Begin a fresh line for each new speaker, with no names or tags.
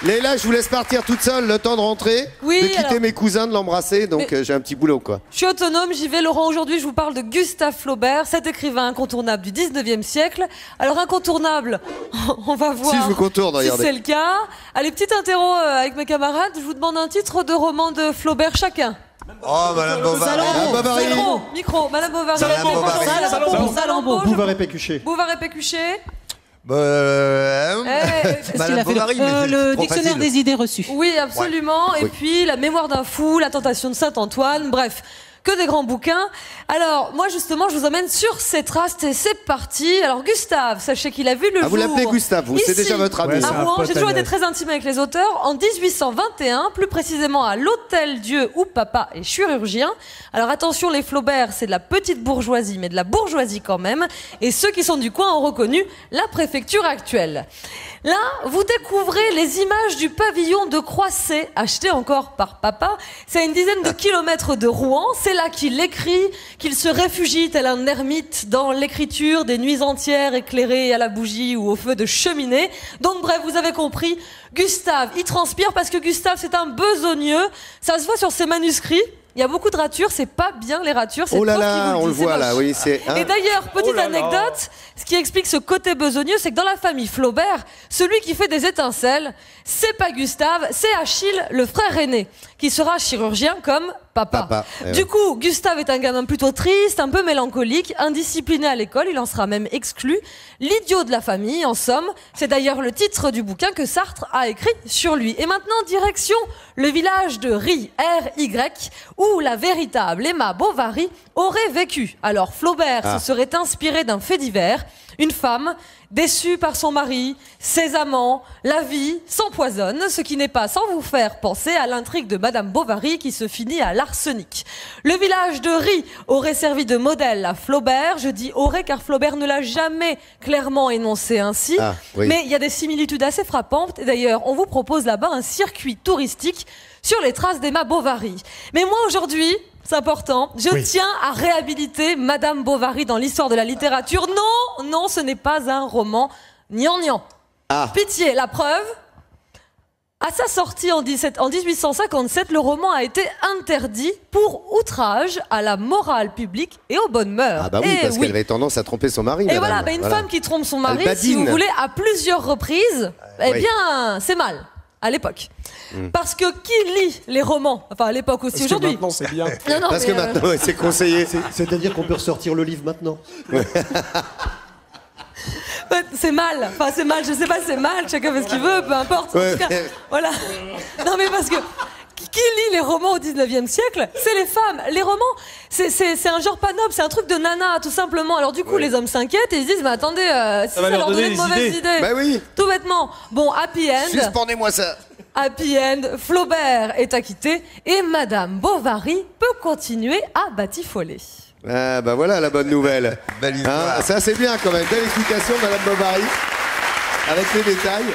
Léla, je vous laisse partir toute seule, le temps de rentrer,
Oui,
de quitter
alors-
mes cousins, de l'embrasser, donc j'ai un petit boulot, quoi.
Je suis autonome, j'y vais. Laurent, aujourd'hui, je vous parle de Gustave Flaubert, cet écrivain incontournable du 19e siècle. Alors, incontournable, on va voir
Si, je vous contourne,
si
regardez.
c'est le cas. Allez, petit interro avec mes camarades. Je vous demande un titre de roman de Flaubert chacun.
Oh, Madame Bovary.
Ah, Bovary.
Micro, Madame Bovary.
Madame Bovary.
Salammbô.
Bouvard et Pécuchet.
Bouvard et Pécuchet.
Madame Bovary, mais c'est
le
trop
dictionnaire
facile.
des idées reçues.
Oui, absolument. Et puis, La mémoire d'un fou, La tentation de Saint-Antoine, bref. Que des grands bouquins. Alors, moi, justement, je vous emmène sur ces traces et c'est parti. Alors, Gustave, sachez qu'il a vu le
Ah,
jour.
vous l'appelez Gustave, vous, c'est
ici,
déjà votre ami.
Ouais, c'est
à
un
Rouen.
pote
J'ai toujours
à
été
neige.
très intime avec les auteurs. En 1821, plus précisément à l'Hôtel Dieu où papa est chirurgien. Alors, attention, les Flaubert, c'est de la petite bourgeoisie, mais de la bourgeoisie quand même. Et ceux qui sont du coin ont reconnu la préfecture actuelle. Là, vous découvrez les images du pavillon de Croisset, acheté encore par papa. C'est à une dizaine de kilomètres de Rouen. C'est là qu'il écrit, qu'il se réfugie tel un ermite dans l'écriture des nuits entières éclairées à la bougie ou au feu de cheminée. Donc bref, vous avez compris, Gustave, il transpire parce que Gustave, c'est un besogneux. Ça se voit sur ses manuscrits. Il y a beaucoup de ratures, c'est pas bien les ratures.
Oh là
prof qui
là,
vous
on le
dit, c'est
voit là,
moche.
oui, c'est...
Et d'ailleurs, petite anecdote, ce qui explique ce côté besogneux, c'est que dans la famille Flaubert, celui qui fait des étincelles, c'est pas Gustave, c'est Achille, le frère aîné, qui sera chirurgien comme papa. Du coup, Gustave est un gamin plutôt triste, un peu mélancolique, indiscipliné à l'école, il en sera même exclu. L'idiot de la famille, en somme. C'est d'ailleurs le titre du bouquin que Sartre a écrit sur lui. Et maintenant, direction le village de Ry, R-Y, où la véritable Emma Bovary aurait vécu. Alors, Flaubert se serait inspiré d'un fait divers. Une femme, déçue par son mari, ses amants, la vie s'empoisonne, ce qui n'est pas sans vous faire penser à l'intrigue de Madame Bovary qui se finit à l'arsenic. Le village de Ry aurait servi de modèle à Flaubert. Je dis aurait car Flaubert ne l'a jamais clairement énoncé ainsi.
Ah, oui.
Mais il y a des similitudes assez frappantes. Et d'ailleurs, on vous propose là-bas un circuit touristique sur les traces d'Emma Bovary. Mais moi aujourd'hui, c'est important, je tiens à réhabiliter Madame Bovary dans l'histoire de la littérature. Non, non, ce n'est pas un roman gnangnan.
Ah.
Pitié, la preuve. À sa sortie en 1857, le roman a été interdit pour outrage à la morale publique et aux bonnes mœurs.
Ah bah oui,
Eh
parce qu'elle avait tendance à tromper son mari,
Et
madame.
voilà, bah une femme qui trompe son mari,
Elle
si vous
badine.
voulez, à plusieurs reprises, eh
oui.
bien, c'est mal. À l'époque. Parce que qui lit les romans? Enfin, à l'époque aussi,
Parce que
aujourd'hui.
maintenant, c'est bien.
Non, non,
Parce
mais,
que maintenant, c'est conseillé.
C'est-à-dire qu'on peut ressortir le livre maintenant.
c'est mal. Enfin, c'est mal. Je sais pas, c'est mal. Chacun fait ce qu'il veut, peu importe. En
Ouais.
tout cas, voilà. Non, mais parce que qui lit les romans au 19e siècle? C'est les femmes. Les romans, c'est un genre pas noble. C'est un truc de nana, tout simplement. Alors du coup, les hommes s'inquiètent et ils se disent, mais attendez, si ça
va
leur donnait de mauvaises idées.
Bah oui.
Tout bêtement. Bon, happy end.
Suspendez-moi ça.
Happy end, Flaubert est acquitté et Madame Bovary peut continuer à batifoler.
Ah bah voilà la bonne nouvelle.
Belle histoire.
Ça c'est bien quand même. Belle explication, madame Bovary. Avec les détails.